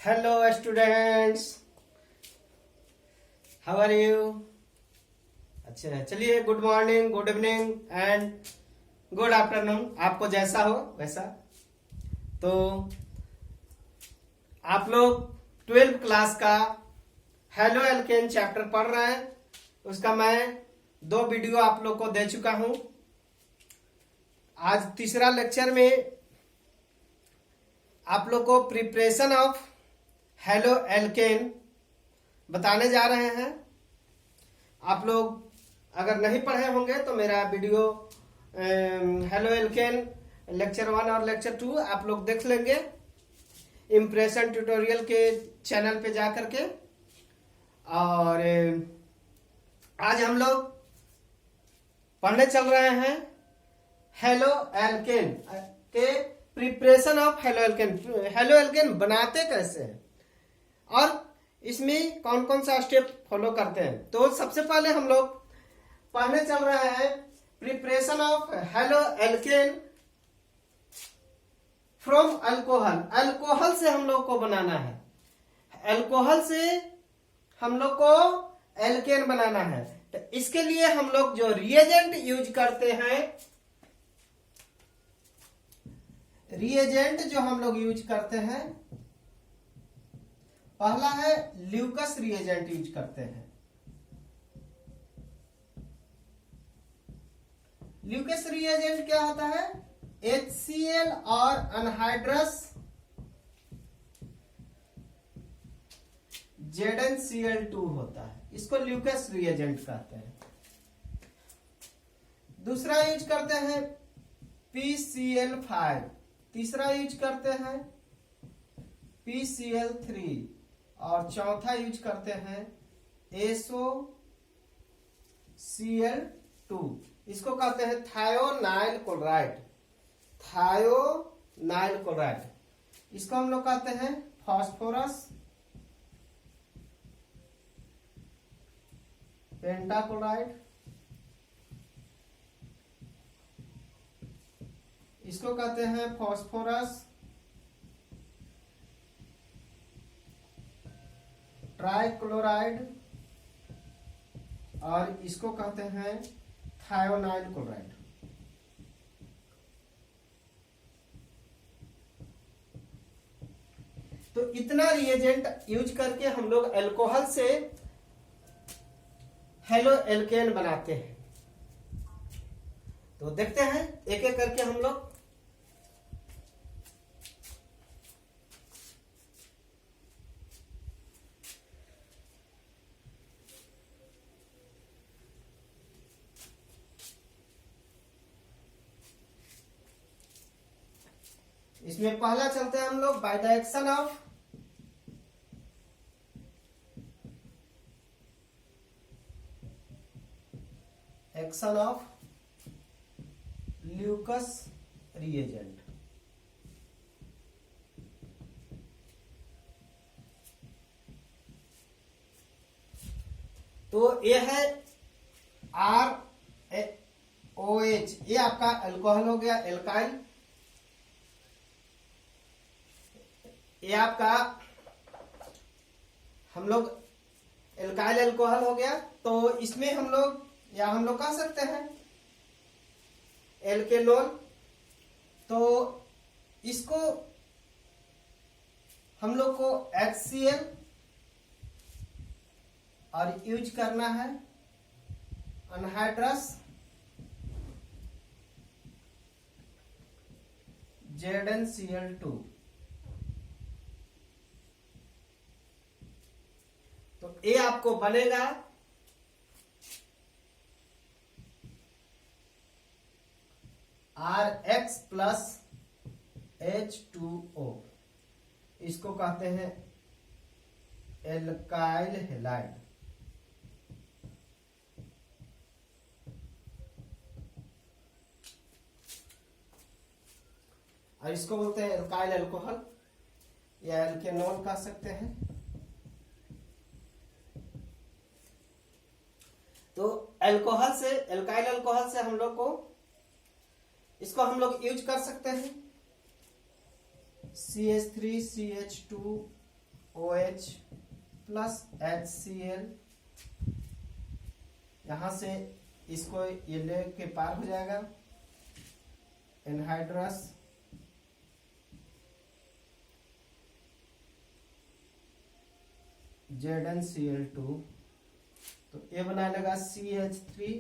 Hello students, how are you. अच्छा, चलिए good morning, good evening and good afternoon, आपको जैसा हो वैसा। तो आप लोग 12th क्लास का हेलो एल्केन चैप्टर पढ़ रहे हैं। उसका मैं 2 वीडियो आप लोग को दे चुका हूं। आज तीसरा लेक्चर में आप लोग को प्रिपरेशन ऑफ हेलो एल्केन बताने जा रहे हैं। आप लोग अगर नहीं पढ़े होंगे तो मेरा वीडियो हेलो एल्केन लेक्चर 1 और लेक्चर 2 आप लोग देख लेंगे इम्प्रेशन ट्यूटोरियल के चैनल पे जा करके। और आज हम लोग पढ़ने चल रहे हैं हेलो एल्केन के preparation of halo alkane. Halo alkane बनाते कैसे हैं और इसमें कौन कौन सा स्टेप फॉलो करते हैं। तो सबसे पहले हम लोग पढ़ने चल रहे हैं preparation of halo alkane from alcohol. Alcohol से हम लोग को बनाना है, अल्कोहल से हम लोग को एल्केन बनाना है। तो इसके लिए हम लोग जो रिएजेंट यूज करते हैं, रिएजेंट जो हम लोग यूज करते हैं, पहला है ल्यूकस रिएजेंट यूज करते हैं। ल्यूकस रिएजेंट क्या होता है? HCl और अनहाइड्रस ZnCl2 होता है, इसको ल्यूकस रिएजेंट कहते हैं। दूसरा यूज करते हैं PCl5, तीसरा यूज करते हैं PCl3 और चौथा यूज करते हैं SOCl2। इसको कहते हैं थायोनाइल क्लोराइड। थायोनाइल क्लोराइड इसको हम लोग कहते हैं फास्फोरस पेंटाक्लोराइड, इसको कहते हैं फास्फोरस ट्राइक्लोराइड और इसको कहते हैं थायोनाइल क्लोराइड। तो इतना रिएजेंट यूज करके हम लोग अल्कोहल से हेलो एल्केन बनाते हैं। तो देखते हैं एक एक करके हम लोग। इसमें पहला चलते हैं हम लोग by the action of Lucas reagent. तो ये है ROH, ये आपका अल्कोहल हो गया, एल्काइल। ये आपका हम लोग एल्काइल अल्कोहल हो गया। तो इसमें हम लोग कह सकते हैं एल्केनोल। तो इसको हम लोग को HCl और यूज करना है अनहाइड्रस ZnCl2। तो ये आपको बनेगा RX प्लस H2O, इसको कहते हैं एल्काइल हैलाइड। और इसको बोलते हैं एल्काइल अल्कोहल या एल्केनोल कह सकते हैं। तो अल्कोहल से, एल्काइल अल्कोहल से हम लोग को, इसको हम लोग यूज कर सकते हैं CH3CH2 OH प्लस HCl, यहां से इसको ये ले के पार हो जाएगा, एनहाइड्रस ZnCl2, तो ये बना लेगा CH3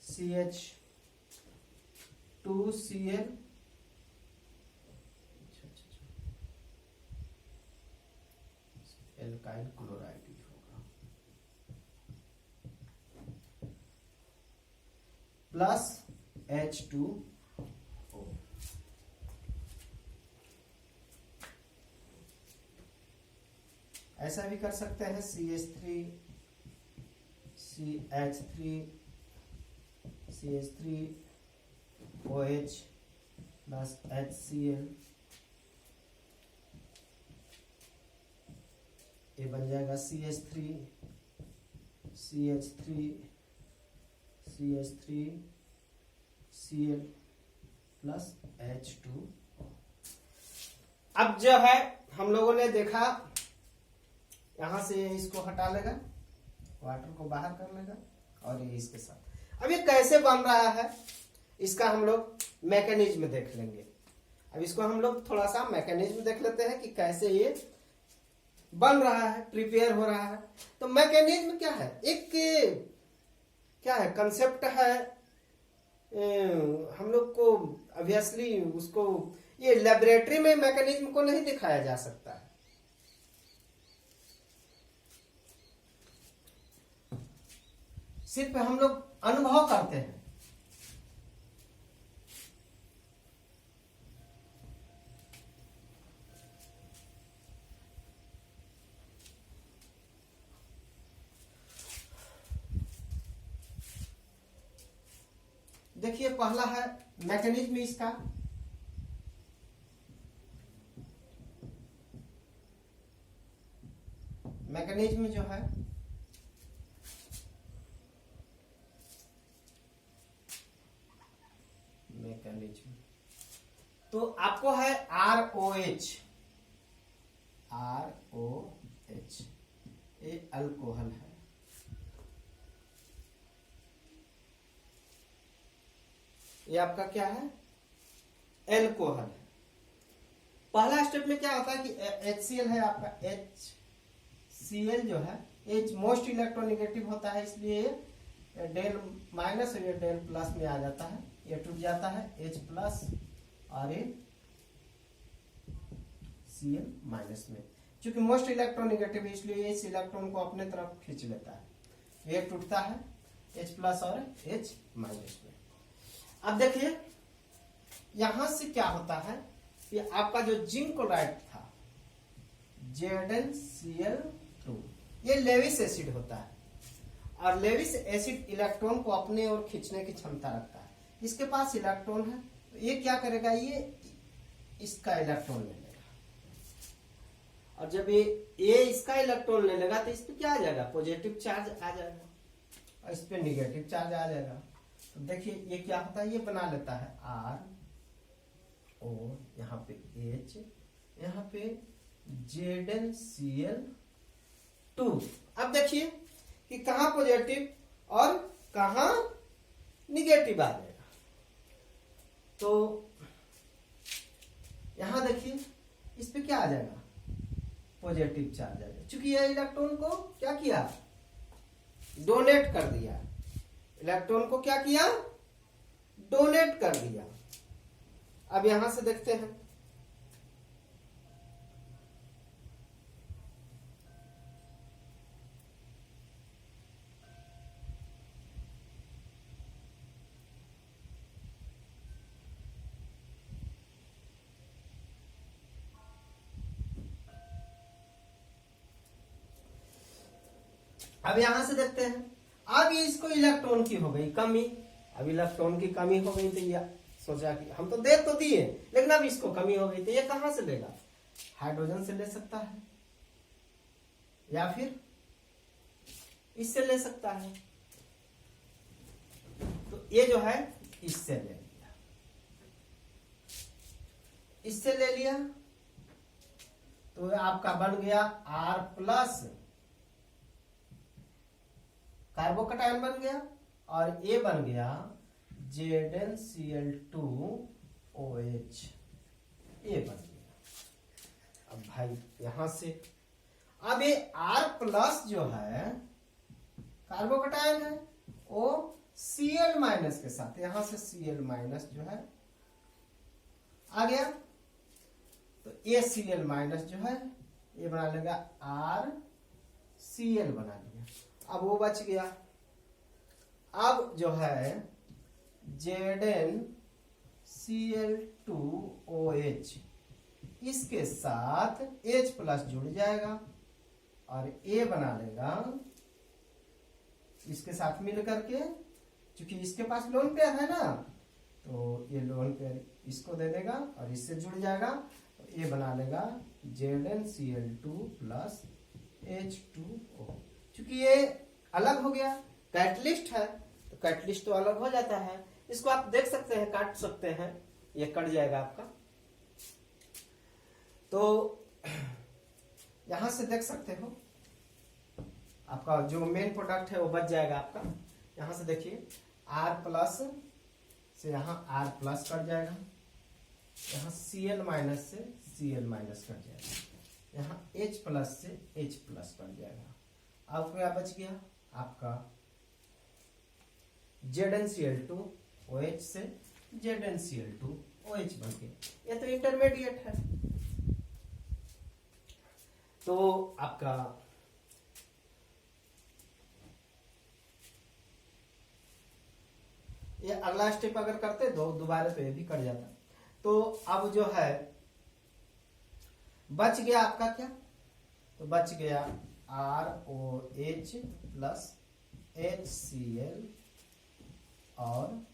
CH2Cl, एल्काइल क्लोराइड होगा, प्लस H2O। ऐसा भी कर सकते हैं CH3 CH3OH प्लस HCl, ये बन जाएगा CH3Cl प्लस H2। अब जो है हम लोगों ने देखा, यहां से इसको हटा लेगा, वाटर को बाहर कर लेगा, और ये इसके साथ। अब ये कैसे बन रहा है इसका हम लोग मैकेनिज्म देख लेंगे। अब इसको हम लोग थोड़ा सा मैकेनिज्म देख लेते हैं कि कैसे ये बन रहा है, प्रिपेयर हो रहा है। तो मैकेनिज्म क्या है, एक क्या है, कंसेप्ट है, हम लोग को ऑब्वियसली उसको ये लेबोरेटरी में मैकेनिज्म को नहीं दिखाया जा सकता है, सिर्फ हम लोग अनुभव करते हैं। देखिए पहला है मैकेनिज्म इसका, मैकेनिज्म जो है मैकेनिज्म, तो आपको है ROH, ये अल्कोहल है, ये आपका क्या है, एल्कोहल है। पहला स्टेप में क्या होता है कि HCl है आपका, HCl जो है H मोस्ट इलेक्ट्रोनेगेटिव होता है, इसलिए ये डेल माइनस और ये डेल प्लस में आ जाता है, ये टूट जाता है H प्लस और ये Cl माइनस में। चूंकि मोस्ट इलेक्ट्रोनेगेटिव है इसलिए इस इलेक्ट्रॉन को अपने तरफ खींच लेता है, ये टूटता है H प्लस और H माइनस में। अब देखिए यहां से क्या होता है, ये आपका जो जिंक क्लोराइड था ZnCl2, ये लेविस एसिड होता है, और लेविस एसिड इलेक्ट्रॉन को अपने ओर खींचने की क्षमता रखता है। इसके पास इलेक्ट्रॉन है, तो ये क्या करेगा, ये इसका इलेक्ट्रॉन ले लेगा, और जब ये इसका इलेक्ट्रॉन ले लेगा तो इस पे क्या आ जाएगा, पॉजिटिव चार्ज आ जाएगा, और इस पे निगेटिव चार्ज आ जाएगा। तो देखिए ये क्या होता है, ये बना लेता है RO, यहाँ पे H, यहाँ पे ZnCl2। अब देखिए कि कहाँ पॉजिटिव और कहाँ निगेटिव आ जाएगा। तो यहां देखिए इस पे क्या आ जाएगा, पॉजिटिव चार्ज आ जाएगा, क्योंकि यह इलेक्ट्रॉन को क्या किया, डोनेट कर दिया, इलेक्ट्रॉन को क्या किया, डोनेट कर दिया। अब यहां से देखते हैं, अब यहां से देखते हैं, अब इसको इलेक्ट्रॉन की हो गई कमी, अब इलेक्ट्रॉन की कमी हो गई, तो ये सोचा कि हम तो दे तो दिए, लेकिन अब इसको कमी हो गई, तो ये कहां से लेगा, हाइड्रोजन से ले सकता है, या फिर इससे ले सकता है। तो ये जो है इससे ले लिया, इससे ले लिया, तो आपका बन गया R प्लस कार्बोकटायन बन गया, और ये बन गया ZnCl2OH, ये बन गया। अब भाई यहां से अब ये R प्लस जो है कार्बोकटायन है, वो Cl माइनस के साथ, यहां से Cl माइनस जो है आ गया, तो ये Cl माइनस जो है ये बना लेगा RCl बना लिया। अब वो बच गया। अब जो है ZnCl2OH, इसके साथ H प्लस जुड़ जाएगा और A बना लेगा इसके साथ मिल करके, क्योंकि इसके पास लोन पेयर है ना, तो ये लोन पेयर इसको दे देगा और इससे जुड़ जाएगा, तो ये बना लेगा ZnCl2 प्लस H2O। क्योंकि ये अलग हो गया, कैटलिस्ट है, तो कैटलिस्ट तो अलग हो जाता है। इसको आप देख सकते हैं, काट सकते हैं, ये कट जाएगा आपका। तो यहां से देख सकते हो आपका जो मेन प्रोडक्ट है वो बच जाएगा आपका। यहां से देखिए R प्लस से यहाँ R प्लस कट जाएगा, यहाँ Cl माइनस से Cl माइनस कट जाएगा, यहाँ H प्लस से H प्लस कट जाएगा। अब क्या बच गया आपका ZnCl2OH से ZnCl2OH बन गया। ये तो इंटरमीडिएट है। तो आपका ये अगला स्टेप अगर करते दोबारा तो ये भी कट जाता। तो अब जो है बच गया आपका क्या, तो बच गया ROH प्लस HCl और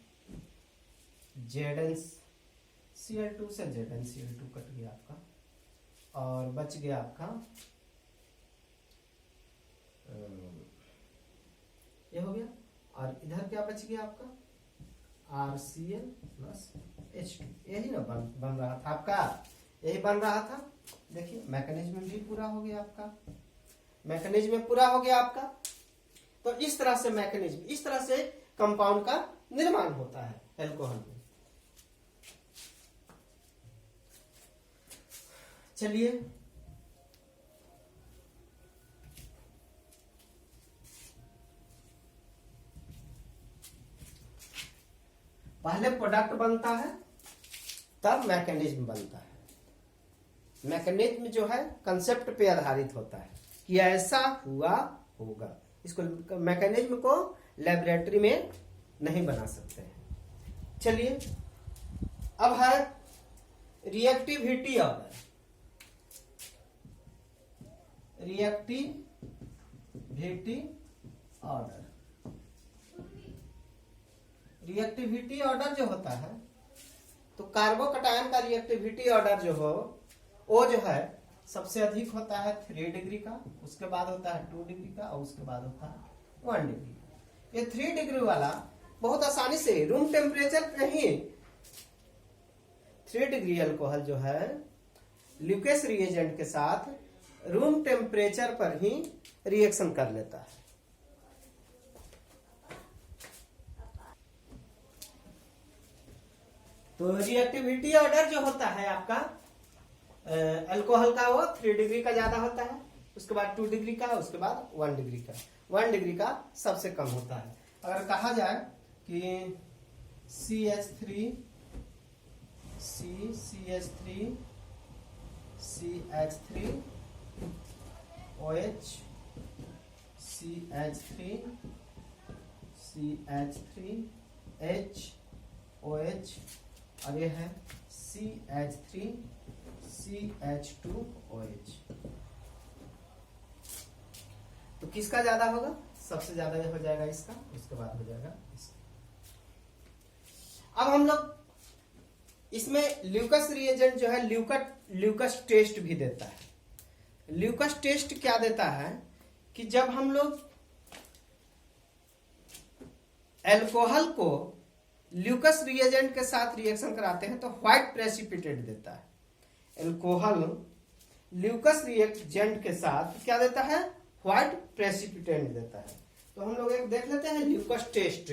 ZnCl2 से ZnCl2 कट गया आपका, और बच गया आपका ये हो गया। और इधर क्या बच गया आपका RCl प्लस H2, यही ना बन रहा था आपका, यही बन रहा था। देखिए मैकेनिज्म भी पूरा हो गया आपका, मैकेनिज्म पूरा हो गया आपका। तो इस तरह से मैकेनिज्म, इस तरह से कंपाउंड का निर्माण होता है एल्कोहल में। चलिए पहले प्रोडक्ट बनता है तब मैकेनिज्म बनता है। मैकेनिज्म जो है कंसेप्ट पे आधारित होता है कि ऐसा हुआ होगा। इसको मैकेनिज्म को लेबोरेटरी में नहीं बना सकते हैं। चलिए अब है reactivity order. Reactivity order, reactivity order जो होता है, तो कार्बोकटायन का रिएक्टिविटी ऑर्डर जो हो वो जो है सबसे अधिक होता है 3 डिग्री का, उसके बाद होता है 2 डिग्री का, और उसके बाद होता है 1 डिग्री। ये 3 डिग्री वाला बहुत आसानी से रूम टेम्परेचर पे ही 3 डिग्री अल्कोहल जो है ल्यूकेस रिएजेंट के साथ रूम टेम्परेचर पर ही रिएक्शन कर लेता है। तो रिएक्टिविटी ऑर्डर जो होता है आपका अल्कोहल का, वो 3 डिग्री का ज्यादा होता है, उसके बाद 2 डिग्री का, उसके बाद 1 डिग्री का। 1 डिग्री का सबसे कम होता है। अगर कहा जाए कि CH3 CH3 OH CH3 H OH, और ये है CH3 CH2OH। तो किसका ज्यादा होगा? सबसे ज्यादा हो जाएगा इसका, उसके बाद हो जाएगा इसका। अब हम लोग इसमें ल्यूकस रिएजेंट जो है ल्यूकस टेस्ट भी देता है। ल्यूकस टेस्ट क्या देता है कि जब हम लोग एल्कोहल को ल्यूकस रिएजेंट के साथ रिएक्शन कराते हैं तो व्हाइट प्रेसिपिटेट देता है। एल्कोहल ल्यूकस रिएजेंट के साथ क्या देता है, व्हाइट प्रेसिपिटेंट देता है। तो हम लोग एक देख लेते हैं ल्यूकस टेस्ट।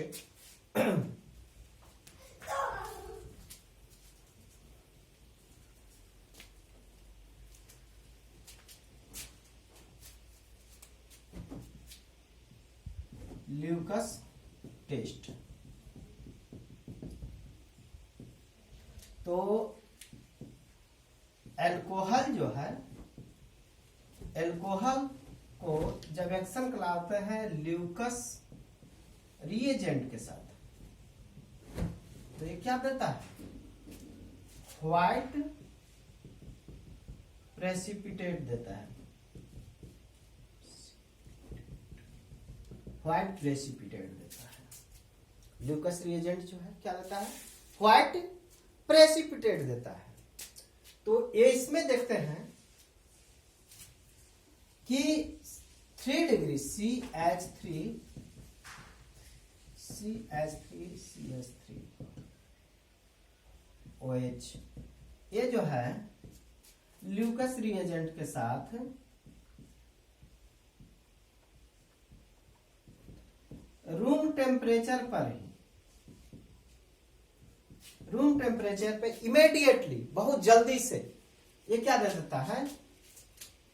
Lucas test. तो अल्कोहल जो है, अल्कोहल को जब एक्शन कराते हैं ल्यूकस रिएजेंट के साथ, तो ये क्या देता है, व्हाइट प्रेसिपिटेट देता है। व्हाइट प्रेसिपिटेट देता है। ल्यूकस रिएजेंट जो है क्या देता है, व्हाइट प्रेसिपिटेट देता है। तो ये इसमें देखते हैं कि 3 डिग्री CH3 CH3 OH, ये जो है ल्यूकस रिएजेंट के साथ रूम टेम्परेचर पर ही, रूम टेम्परेचर पे इमीडिएटली, बहुत जल्दी से ये क्या दे देता है,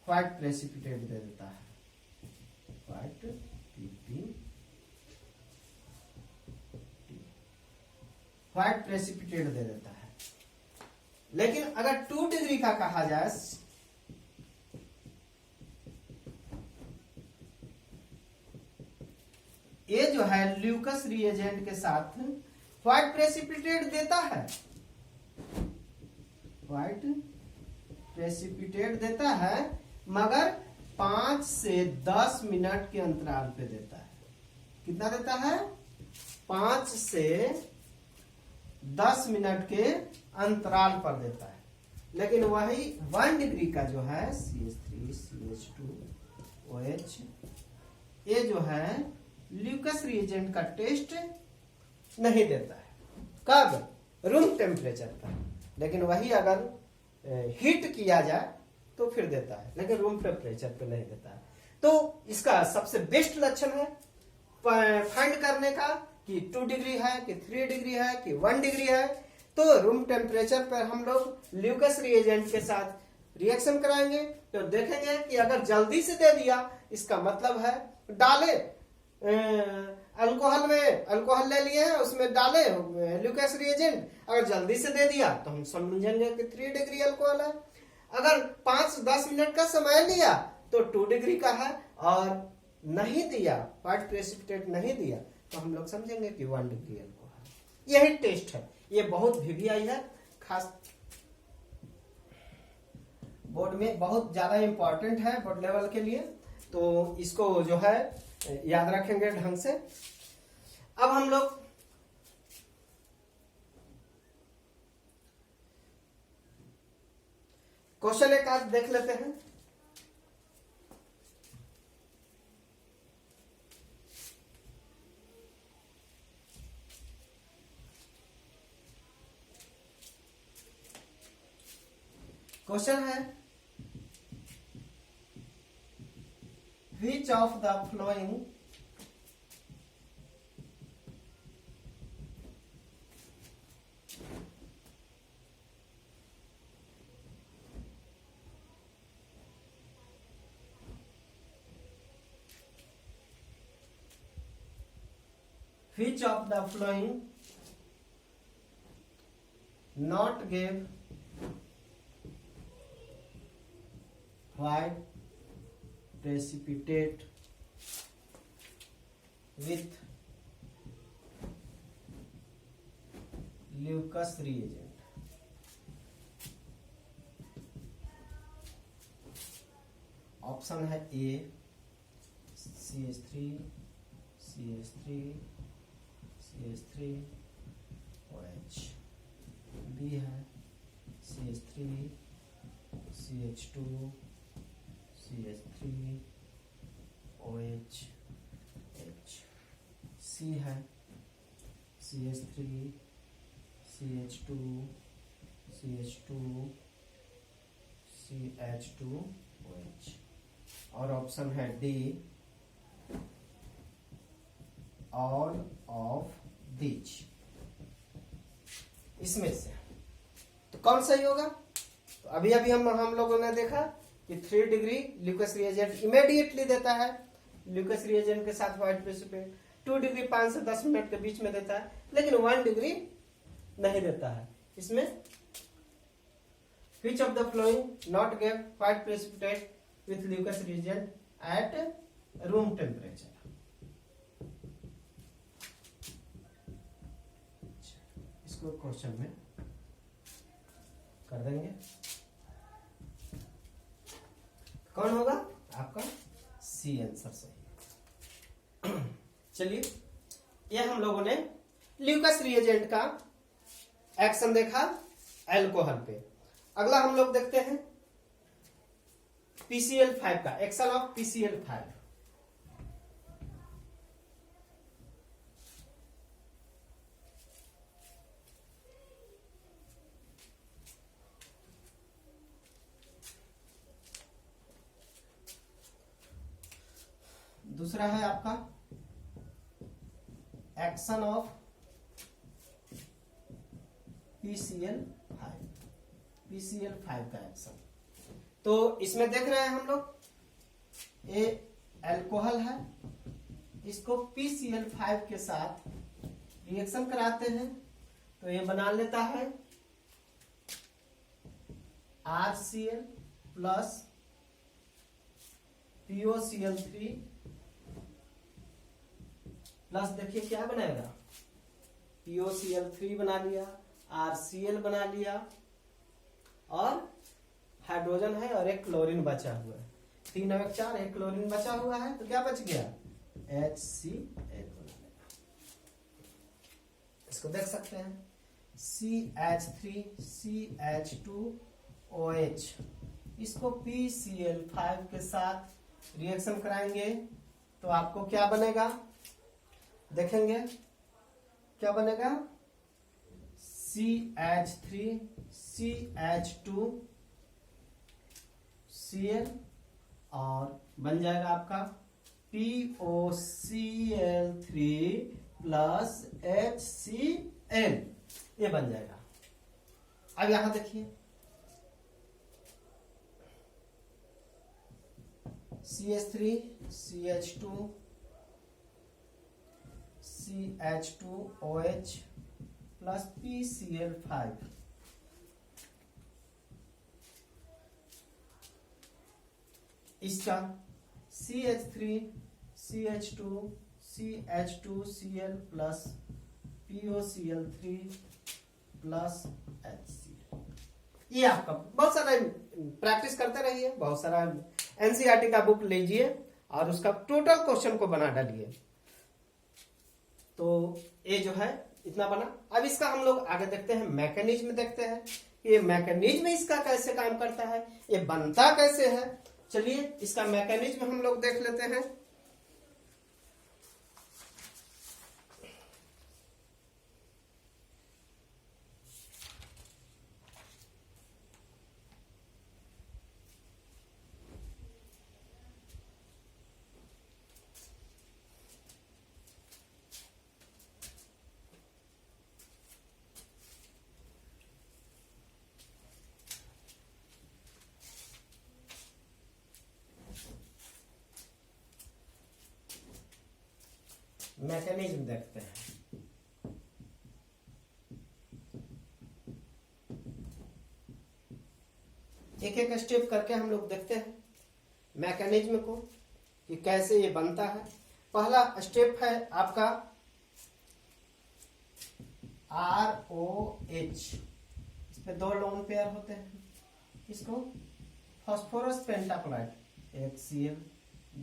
व्हाइट प्रेसिपिटेट दे देता है। व्हाइट व्हाइट प्रेसिपिटेट दे देता है। लेकिन अगर 2 डिग्री का कहा जाए, ये जो है ल्यूकस रिएजेंट के साथ व्हाइट प्रेसिपिटेट देता है, व्हाइट प्रेसिपिटेट देता है, मगर 5 से 10 मिनट के अंतराल पे देता है। कितना देता है, 5 से 10 मिनट के अंतराल पर देता है। लेकिन वही 1 डिग्री का जो है CH3 CH2 OH, ये जो है ल्यूकस रिएजेंट का टेस्ट नहीं देता है। कब, रूम टेम्परेचर पर। लेकिन वही अगर हीट किया जाए तो फिर देता है, लेकिन रूम टेम्परेचर पे नहीं देता है। तो इसका सबसे बेस्ट लक्षण है फाइंड करने का कि 2 डिग्री है कि 3 डिग्री है कि 1 डिग्री है। तो रूम टेम्परेचर पर हम लोग ल्यूकस रिएजेंट के साथ रिएक्शन कराएंगे, तो देखेंगे कि अगर जल्दी से दे दिया, इसका मतलब है डाले अल्कोहल में, अल्कोहल ले लिए हैं, उसमें डाले ल्यूकस रिएजेंट, अगर जल्दी से दे दिया तो हम समझेंगे कि 3 डिग्री अल्कोहल है। अगर 5-10 मिनट का समय लिया तो 2 डिग्री का है, और नहीं दिया, व्हाइट प्रेसिपिटेट नहीं दिया, तो हम लोग समझेंगे कि 1 डिग्री अल्कोहल। यही टेस्ट है। ये बहुत VVI है, खास बोर्ड में बहुत ज्यादा इंपॉर्टेंट है, बोर्ड लेवल के लिए। तो इसको जो है याद रखेंगे ढंग से। अब हम लोग क्वेश्चन एक आज देख लेते हैं। क्वेश्चन है, which of the following not give white precipitate with Lucas reagent? Option है ए CH3 CH3 CH3 OH, B है CH3 CH2 CH3 OH H, सी है CH3 CH2 CH2 CH2OH। और ऑप्शन है डी, ऑल ऑफ दीज। इसमें से तो कौन सही होगा? तो अभी अभी हम लोगों ने देखा कि 3 डिग्री ल्यूकस रिएजेंट इमीडिएटली देता है, ल्यूकस रिएजेंट के साथ व्हाइट प्रेसिपिटेट। 2 डिग्री 5 से 10 मिनट के बीच में देता है, लेकिन 1 डिग्री नहीं देता है। इसमें which of the following not give white precipitate with Lucas reagent at room temperature? इसको क्वेश्चन में कर देंगे। कौन होगा आपका? सी आंसर सही। चलिए, यह हम लोगों ने ल्यूकस रिएजेंट का एक्शन देखा अल्कोहल पे। अगला हम लोग देखते हैं PCl5 का एक्शन ऑफ PCl5। दूसरा है आपका एक्शन ऑफ PCl5, PCl5 का एक्शन। तो इसमें देख रहे हैं हम लोग, ये अल्कोहल है, इसको PCl5 के साथ रिएक्शन कराते हैं तो ये बना लेता है RCl प्लस POCl3 प्लस, देखिए क्या बनाएगा, POCl3 बना लिया, RCl बना लिया, और हाइड्रोजन है और एक क्लोरीन बचा हुआ है। 3 और 4, एक क्लोरीन बचा हुआ है, तो क्या बच गया? HCl बना लेगा। इसको देख सकते हैं, CH3 CH2OH, इसको PCl5 के साथ रिएक्शन कराएंगे तो आपको क्या बनेगा? देखेंगे क्या बनेगा? CH3 CH2Cl, और बन जाएगा आपका POCl3 प्लस HCl, ये बन जाएगा। अब यहां देखिए, CH3 CH2 CH2OH plus PCl5, इसका CH3 CH2 CH2Cl plus POCl3 plus HCl। ये आपका बहुत सारा प्रैक्टिस करते रहिए, बहुत सारा एनसीईआरटी का बुक लीजिए और उसका टोटल क्वेश्चन को बना डालिए। तो ये जो है इतना बना। अब इसका हम लोग आगे देखते हैं, मैकेनिज्म देखते हैं, ये मैकेनिज्म इसका कैसे काम करता है, ये बनता कैसे है। चलिए इसका मैकेनिज्म हम लोग देख लेते हैं। मैकेनिज्म देखते हैं। एक एक स्टेप करके हम लोग देखते हैं मैकेनिज्म को कि कैसे ये बनता है। पहला स्टेप है आपका ROH, इसमें 2 लोन पेयर होते हैं। इसको phosphorus pentachloride, 1 Cl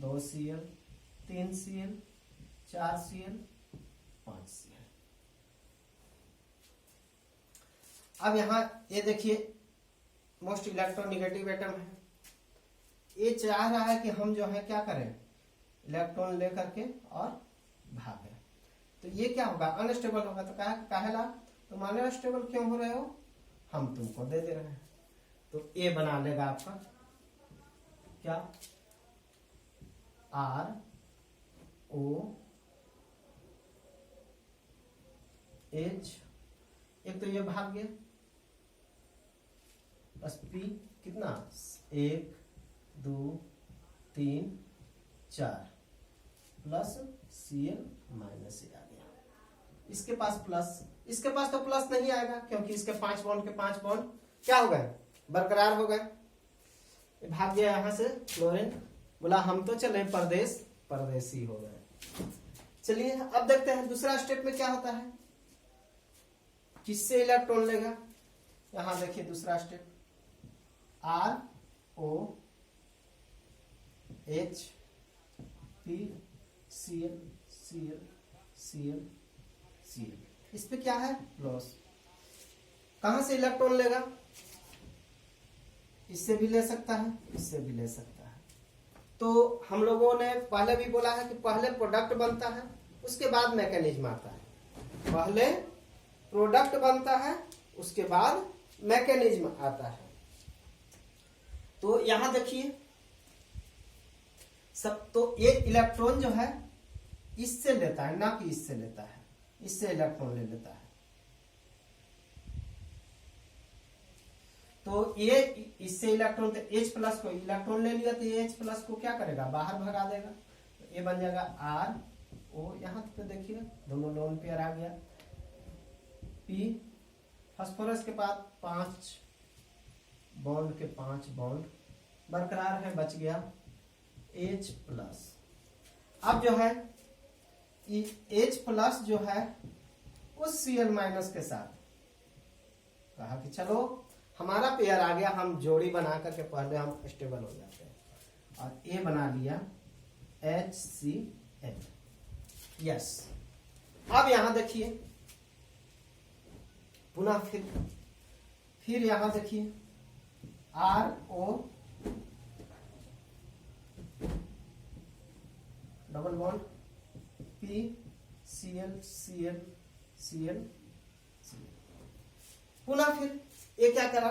2 Cl 3 Cl 4 Cl 5 Cl। अब यहां ये देखिए मोस्ट इलेक्ट्रोनिगेटिव एटम है, ये चाह रहा है कि हम जो है क्या करें, इलेक्ट्रॉन लेकर के और भागे। तो ये क्या होगा, अनस्टेबल होगा। तो काहेला तुम अनस्टेबल क्यों हो रहे हो, हम तुमको दे रहे हैं। तो ए बना लेगा आपका क्या, आर ओ एच, एक तो ये भाग गया, बस पी कितना, 1 2 3 4 प्लस Cl माइनस ए आ गया। इसके पास प्लस, इसके पास तो प्लस नहीं आएगा क्योंकि इसके 5 बॉन्ड के 5 बॉन्ड क्या हो गए, बरकरार हो गए। भाग गया यहां से क्लोरीन, बोला हम तो चले परदेश, परदेसी हो गए। चलिए अब देखते हैं दूसरा स्टेप में क्या होता है, किससे इलेक्ट्रॉन लेगा। यहां देखिए दूसरा step, R O H P C L C L C L C L, इस पे क्या है लॉस। कहां से इलेक्ट्रॉन लेगा, इससे भी ले सकता है, इससे भी ले सकता है। तो हम लोगों ने पहले भी बोला है कि पहले प्रोडक्ट बनता है उसके बाद मैकेनिज्म आता है, पहले प्रोडक्ट बनता है उसके बाद मैकेनिज्म आता है। तो यहां देखिए सब, तो ये इलेक्ट्रॉन जो है इससे लेता है, ना कि इससे लेता है, इससे इलेक्ट्रॉन ले लेता है। तो ये इससे इलेक्ट्रॉन, तो H प्लस को इलेक्ट्रॉन ले लिया तो ये H प्लस को क्या करेगा, बाहर भगा देगा। तो ये बन जाएगा आर ओ, यहां पे देखिए दोनों लोन पेयर आ गया, पी फास्फोरस के बाद 5 बॉन्ड के 5 बॉन्ड बरकरार है, बच गया H प्लस। अब जो है H प्लस जो है उस Cl माइनस के साथ कहा कि चलो हमारा पेयर आ गया, हम जोड़ी बना करके पहले हम स्टेबल हो जाते हैं, और ए बना लिया HCl। यस, अब यहां देखिए पुनः फिर यहां देखिए RO double bond P Cl Cl Cl Cl, पुनः फिर ये क्या करा,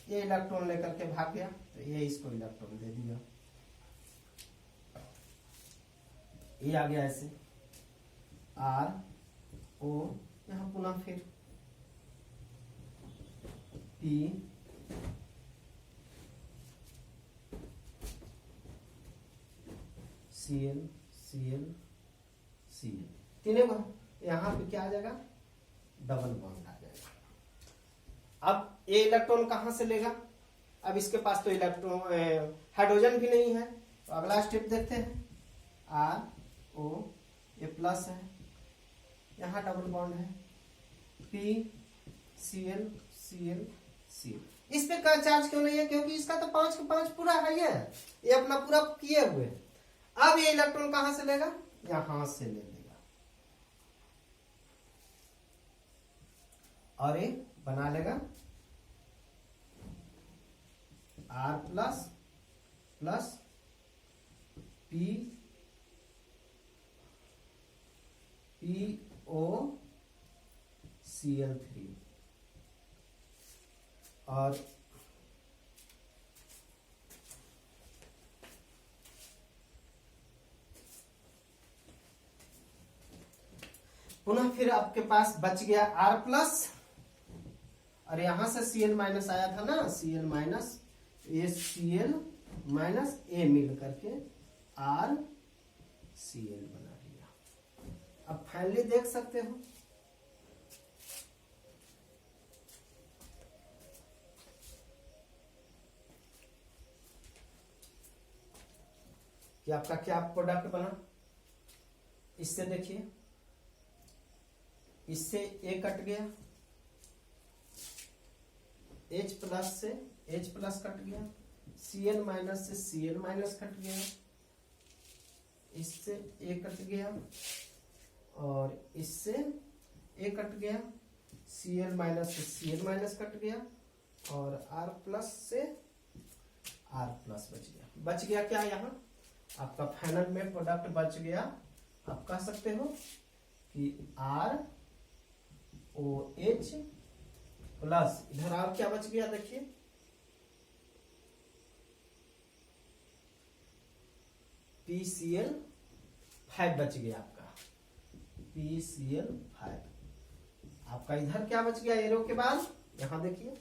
ये इलेक्ट्रॉन लेकर के भाग गया, तो ये इसको इलेक्ट्रॉन दे दिया, ये आ गया ऐसे आर ओ, यहां पुनः फिर पी Cl Cl Cl, तीनों का यहां पे क्या आ जाएगा, डबल बॉन्ड आ जाएगा। अब ये इलेक्ट्रॉन कहां से लेगा, अब इसके पास तो इलेक्ट्रॉन हाइड्रोजन भी नहीं है, तो अगला स्टेप देखते हैं, आर ओ ये प्लस है, यहां डबल बॉन्ड है, पी Cl Cl Cl, इस पे का चार्ज क्यों नहीं है, क्योंकि इसका तो 5 के 5 पूरा है, ये अपना पूरा किए हुए। अब ये इलेक्ट्रॉन कहां से लेगा, यहां से ले लेगा, और ये बना लेगा R plus plus P PO Cl3, और पुनः फिर आपके पास बच गया R प्लस, और यहां से Cl माइनस आया था ना, Cl माइनस, ये Cl माइनस A मिल करके R Cl बना लिया। अब फाइनली देख सकते हो कि आपका क्या प्रोडक्ट बना। इससे देखिए, इससे A कट गया, H प्लस से H प्लस कट गया, Cl माइनस से Cl माइनस कट गया, इससे A कट गया, और इससे A कट गया, Cl माइनस से Cl माइनस कट गया, और R प्लस से R प्लस बच गया। बच गया क्या, यहाँ आपका फाइनल में प्रोडक्ट बच गया। आप कह सकते हो कि ROH प्लस, इधर और क्या बच गया देखिए, PCl5 बच गया आपका, PCl5। आपका इधर क्या बच गया एरो के बाद, यहां देखिए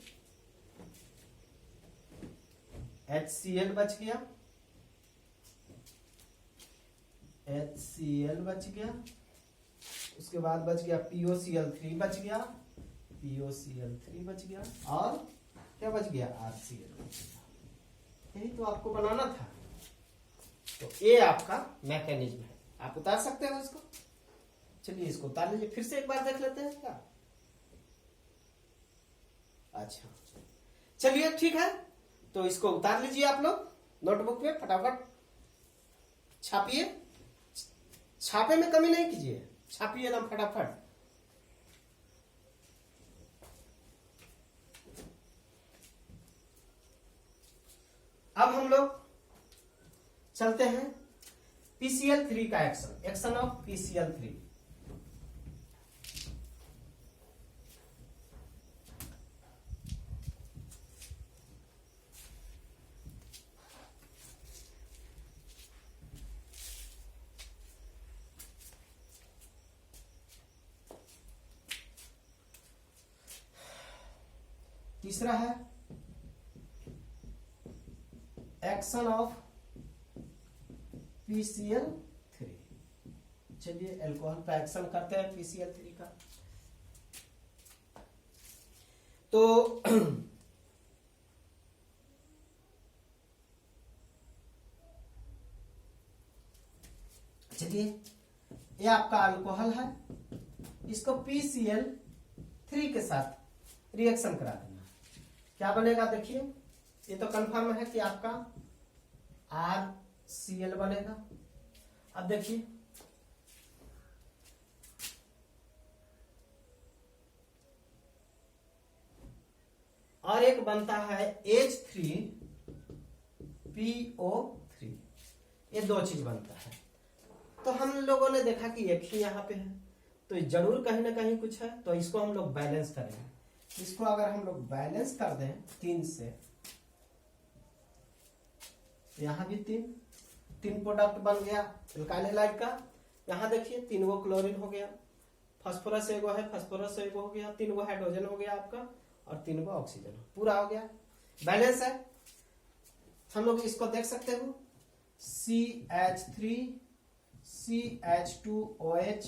HCl बच गया, HCl बच गया। उसके बाद बच गया POCl3 बच गया, POCl3 बच गया, और क्या बच गया, RCl बच गया। यही तो आपको बनाना था। तो ये आपका मैकेनिज्म है, आप उतार सकते हो इसको। चलिए इसको उतार लीजिए, फिर से एक बार देख लेते हैं क्या। अच्छा चलिए ठीक है, तो इसको उतार लीजिए आप लोग नोटबुक पे, फटाफट छापिए। छापे में कमी नहीं कीजिए, छापिए ना फटाफट। अब हम लोग चलते हैं PCl3 का एक्शन, एक्शन ऑफ PCl3। तीसरा है एक्शन ऑफ PCl3। चलिए अल्कोहल का एक्शन करते हैं PCl3 का। तो चलिए ये आपका अल्कोहल है, इसको PCl3 के साथ रिएक्शन करा देना, क्या बनेगा देखिए। ये तो कंफर्म है कि आपका RCl बनेगा। अब देखिए और एक बनता है H3PO3, ये दो चीज बनता है। तो हम लोगों ने देखा कि एक ही यहाँ पे है, तो जरूर कहीं ना कहीं कुछ है, तो इसको हम लोग बैलेंस करेंगे। इसको अगर हम लोग बैलेंस कर दें 3 से, यहां भी 3 प्रोडक्ट बन गया एल्काइल हैलाइड का। यहां देखिए 3 गो क्लोरीन हो गया, फास्फोरस एगो है, फास्फोरस एगो हो गया, 3 गो हाइड्रोजन हो गया आपका, और 3 गो ऑक्सीजन, पूरा हो गया, बैलेंस है। हम लोग इसको देख सकते हो CH3CH2OH